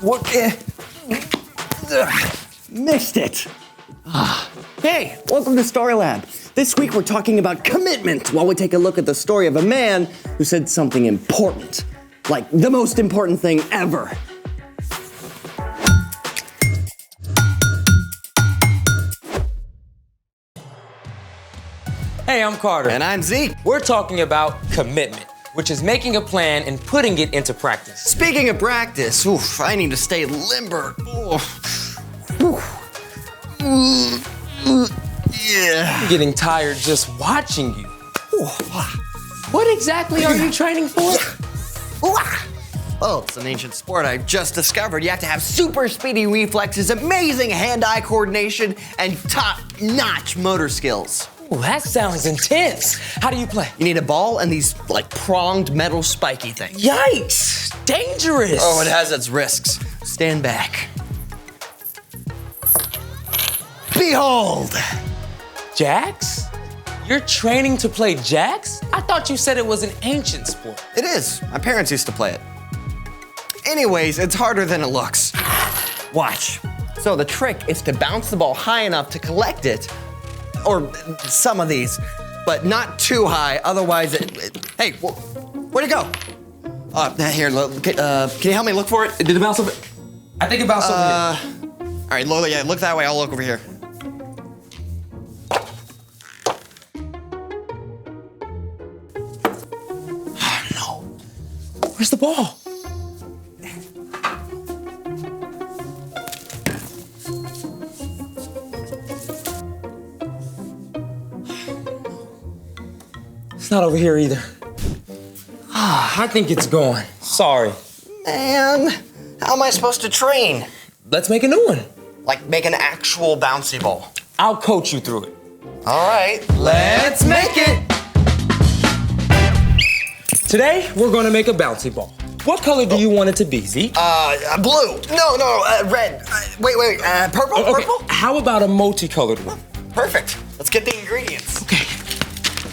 What? Missed it. Hey, welcome to Story Lab. This week we're talking about commitment while we take a look at the story of a man who said something important. Like the most important thing ever. Hey, I'm Carter. And I'm Zeke. We're talking about commitment, which is making a plan and putting it into practice. Speaking of practice, I need to stay limber. Yeah. I'm getting tired just watching you. What exactly are you training for? Oh, it's an ancient sport I just discovered. You have to have super speedy reflexes, amazing hand-eye coordination, and top-notch motor skills. Ooh, that sounds intense. How do you play? You need a ball and these, pronged metal spiky things. Yikes! Dangerous! Oh, it has its risks. Stand back. Behold! Jacks? You're training to play jacks? I thought you said it was an ancient sport. It is. My parents used to play it. Anyways, it's harder than it looks. Watch. So the trick is to bounce the ball high enough to collect it, or some of these, but not too high, otherwise hey, where'd it go? Here, can you help me look for it? Did it bounce over? I think it bounced over here. All right, Lola, yeah, look that way, I'll look over here. Oh, no. Where's the ball? It's not over here either. I think it's gone. Sorry. Man, how am I supposed to train? Let's make a new one. Like make an actual bouncy ball. I'll coach you through it. All right, let's make it. Today, we're gonna make a bouncy ball. What color do you want it to be, Zeke? Blue. No, red. Wait, purple? Okay. Purple? How about a multicolored one? Perfect. Let's get the ingredients. Okay.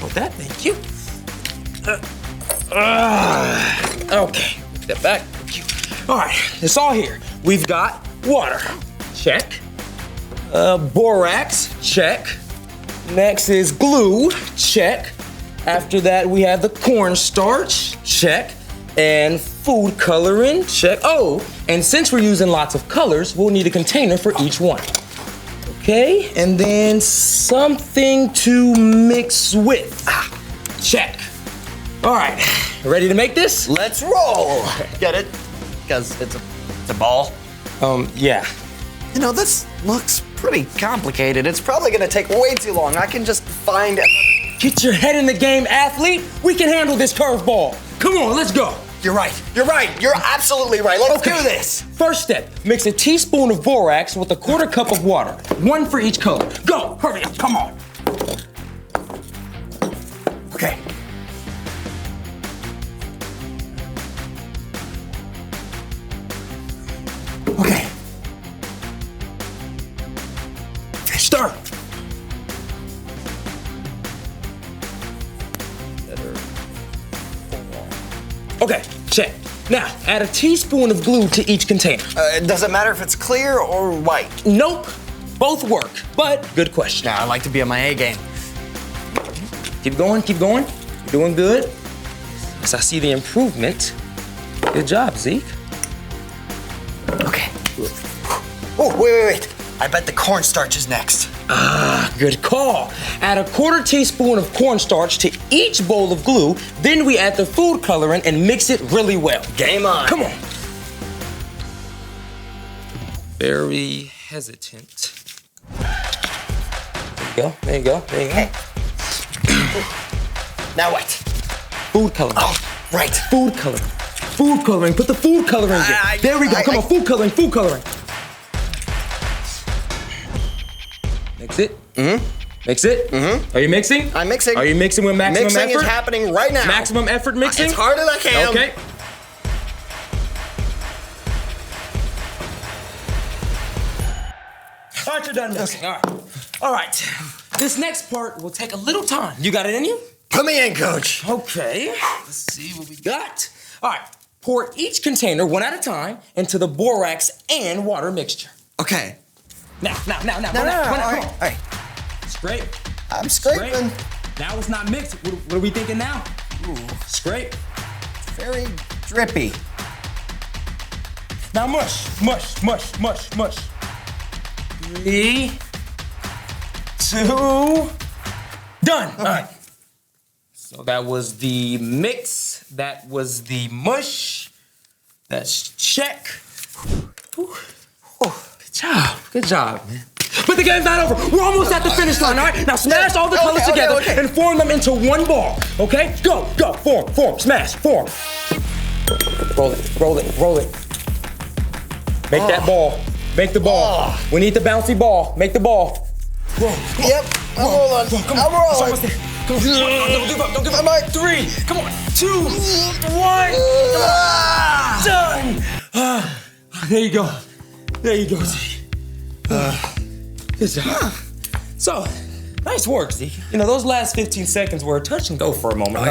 Hold that, thank you. Okay, put that back. Thank you. All right, it's all here. We've got water, check. Borax, check. Next is glue, check. After that, we have the cornstarch, check. And food coloring, check. Oh, and since we're using lots of colors, we'll need a container for each one. Okay, and then something to mix with. Check. All right, ready to make this? Let's roll. Get it? Because it's a ball. Yeah. You know, this looks pretty complicated. It's probably gonna take way too long. I can just find another. Get your head in the game, athlete. We can handle this curveball. Come on, let's go. You're right. You're absolutely right. Let's do this. First step, mix a teaspoon of borax with a quarter cup of water. One for each color. Go, hurry up, come on. Okay. Okay. Start. Okay, check. Now, add a teaspoon of glue to each container. Does it matter if it's clear or white? Nope, both work, but good question. Nah, I like to be on my A game. Keep going. You're doing good. As I see the improvement. Good job, Zeke. Okay. Oh, wait. I bet the cornstarch is next. Good call. Add a quarter teaspoon of cornstarch to each bowl of glue, then we add the food coloring and mix it really well. Game on. Come on. Very hesitant. There you go. Okay. Now what? Food coloring. Oh, right. Food coloring. Put the food coloring in. There we go. Come on, food coloring. Mix it. Mm-hmm. Mix it. Mm-hmm. Are you mixing? I'm mixing. Are you mixing with maximum effort? Mixing is happening right now. Maximum effort mixing? As hard as I can. Okay. All right, you're done mixing. Okay. All right. This next part will take a little time. You got it in you? Put me in, coach. Okay. Let's see what we got. All right. Pour each container one at a time into the borax and water mixture. Okay. Now. No, Run out, all come right, on. all right. Scrape. I'm scraping. Now it's not mixed. What are we thinking now? Ooh, Scrape. very drippy. Now mush. 3, 2, done. All right. So that was the mix. That was the mush. That's check. Whew. Good job, man. But the game's not over. We're almost at the finish line, all right? Now smash all the colors together and form them into one ball, okay? Go, form, smash, form. Roll it. Make that ball. Make the ball. We need the bouncy ball. Make the ball. Roll. Yep, I'm rolling. Come on. I'm rolling. Come on. Don't give up. I'm like 3. Come on. 2, 1. Done. There you go, Z. Good job. So, nice work, Z. You know, those last 15 seconds were a touch and go for a moment.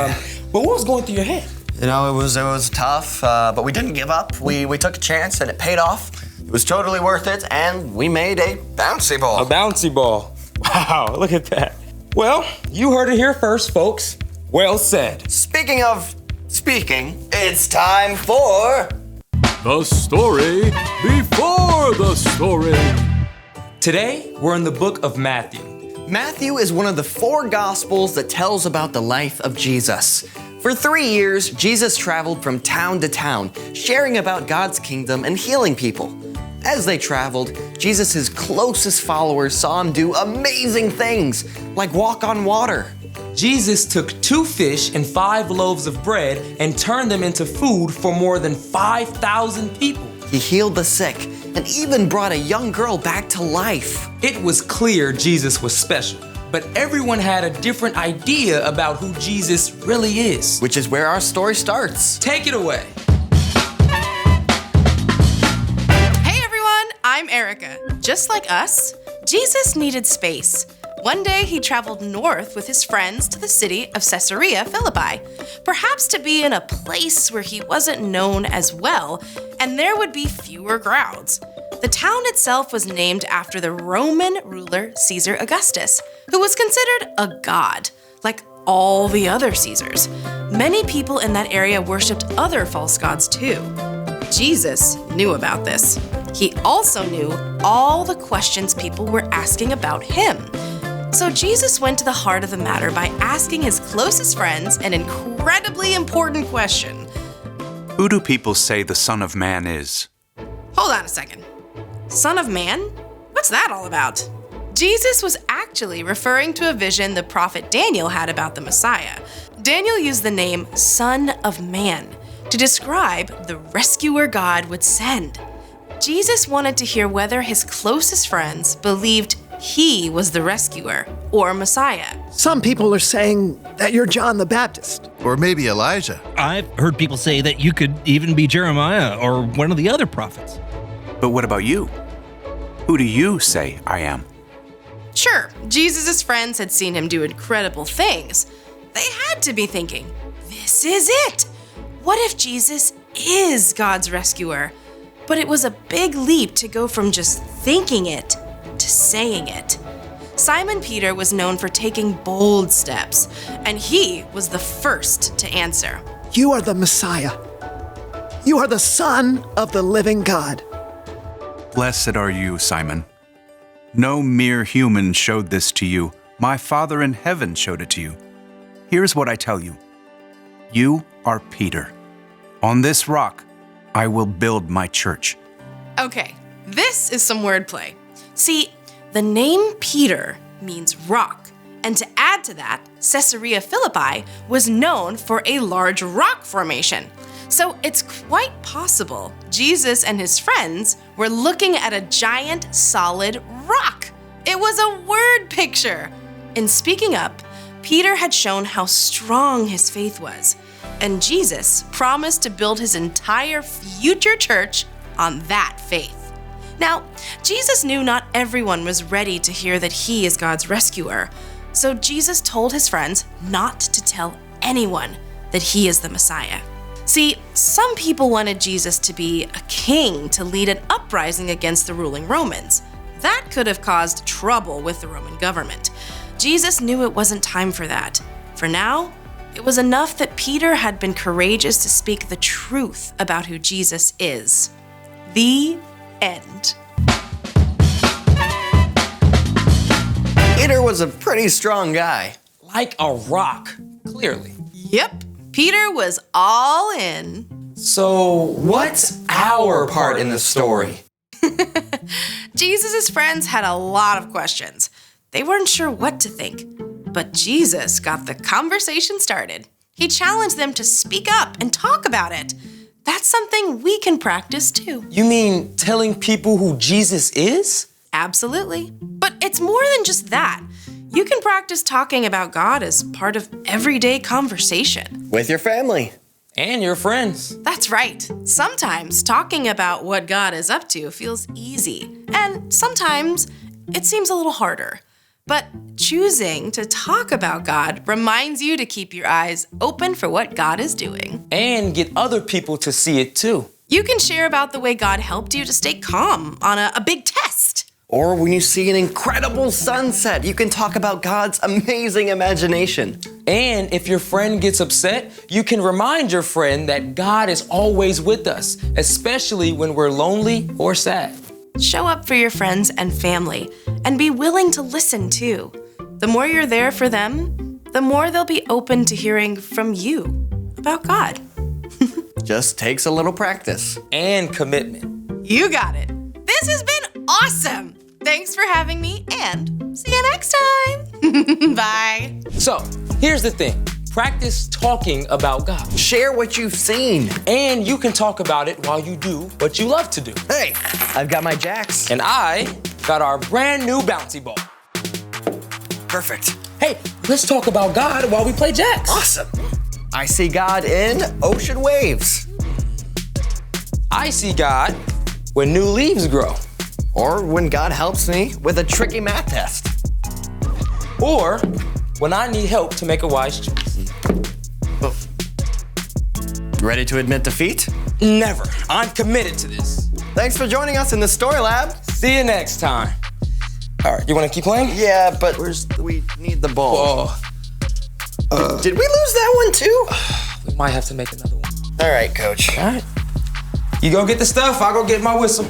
But what was going through your head? You know, it was tough, but we didn't give up. We took a chance and it paid off. It was totally worth it, and we made a bouncy ball. A bouncy ball. Wow, look at that. Well, you heard it here first, folks. Well said. Speaking, it's time for... The story before the story. Today, we're in the book of Matthew. Matthew is one of the 4 Gospels that tells about the life of Jesus. For 3 years, Jesus traveled from town to town, sharing about God's kingdom and healing people. As they traveled, Jesus' closest followers saw him do amazing things, like walk on water. Jesus took 2 fish and 5 loaves of bread and turned them into food for more than 5,000 people. He healed the sick and even brought a young girl back to life. It was clear Jesus was special, but everyone had a different idea about who Jesus really is. Which is where our story starts. Take it away. Hey everyone, I'm Erica. Just like us, Jesus needed space. One day he traveled north with his friends to the city of Caesarea Philippi, perhaps to be in a place where he wasn't known as well, and there would be fewer crowds. The town itself was named after the Roman ruler Caesar Augustus, who was considered a god, like all the other Caesars. Many people in that area worshipped other false gods too. Jesus knew about this. He also knew all the questions people were asking about him. So Jesus went to the heart of the matter by asking his closest friends an incredibly important question. Who do people say the Son of Man is? Hold on a second. Son of Man? What's that all about? Jesus was actually referring to a vision the prophet Daniel had about the Messiah. Daniel used the name Son of Man to describe the rescuer God would send. Jesus wanted to hear whether his closest friends believed he was the rescuer or Messiah. Some people are saying that you're John the Baptist. Or maybe Elijah. I've heard people say that you could even be Jeremiah or one of the other prophets. But what about you? Who do you say I am? Sure, Jesus' friends had seen him do incredible things. They had to be thinking, this is it! What if Jesus is God's rescuer? But it was a big leap to go from just thinking it to saying it. Simon Peter was known for taking bold steps, and he was the first to answer. You are the Messiah. You are the Son of the living God. Blessed are you, Simon. No mere human showed this to you. My Father in heaven showed it to you. Here's what I tell you. You are Peter. On this rock, I will build my church. Okay, this is some wordplay. See, the name Peter means rock, and to add to that, Caesarea Philippi was known for a large rock formation. So it's quite possible Jesus and his friends were looking at a giant solid rock. It was a word picture. In speaking up, Peter had shown how strong his faith was, and Jesus promised to build his entire future church on that faith. Now, Jesus knew not everyone was ready to hear that he is God's rescuer, so Jesus told his friends not to tell anyone that he is the Messiah. See, some people wanted Jesus to be a king to lead an uprising against the ruling Romans. That could have caused trouble with the Roman government. Jesus knew it wasn't time for that. For now, it was enough that Peter had been courageous to speak the truth about who Jesus is. The end. Peter was a pretty strong guy. Like a rock, clearly. Yep, Peter was all in. So, what's our part in the story? Jesus' friends had a lot of questions. They weren't sure what to think. But Jesus got the conversation started. He challenged them to speak up and talk about it. That's something we can practice too. You mean telling people who Jesus is? Absolutely. But it's more than just that. You can practice talking about God as part of everyday conversation. With your family. And your friends. That's right. Sometimes talking about what God is up to feels easy, and sometimes it seems a little harder. But choosing to talk about God reminds you to keep your eyes open for what God is doing. And get other people to see it too. You can share about the way God helped you to stay calm on a big test. Or when you see an incredible sunset, you can talk about God's amazing imagination. And if your friend gets upset, you can remind your friend that God is always with us, especially when we're lonely or sad. Show up for your friends and family, and be willing to listen too. The more you're there for them, the more they'll be open to hearing from you about God. Just takes a little practice. And commitment. You got it. This has been awesome. Thanks for having me, and see you next time. Bye. So, here's the thing. Practice talking about God. Share what you've seen. And you can talk about it while you do what you love to do. Hey, I've got my jacks. And I got our brand new bouncy ball. Perfect. Hey, let's talk about God while we play jacks. Awesome. I see God in ocean waves. I see God when new leaves grow. Or when God helps me with a tricky math test. Or when I need help to make a wise choice. Ready to admit defeat? Never. I'm committed to this. Thanks for joining us in the Story Lab. See you next time. All right, you want to keep playing? Yeah, but we need the ball. Oh, Did we lose that one too? we might have to make another one. All right, coach. All right. You go get the stuff, I'll go get my whistle.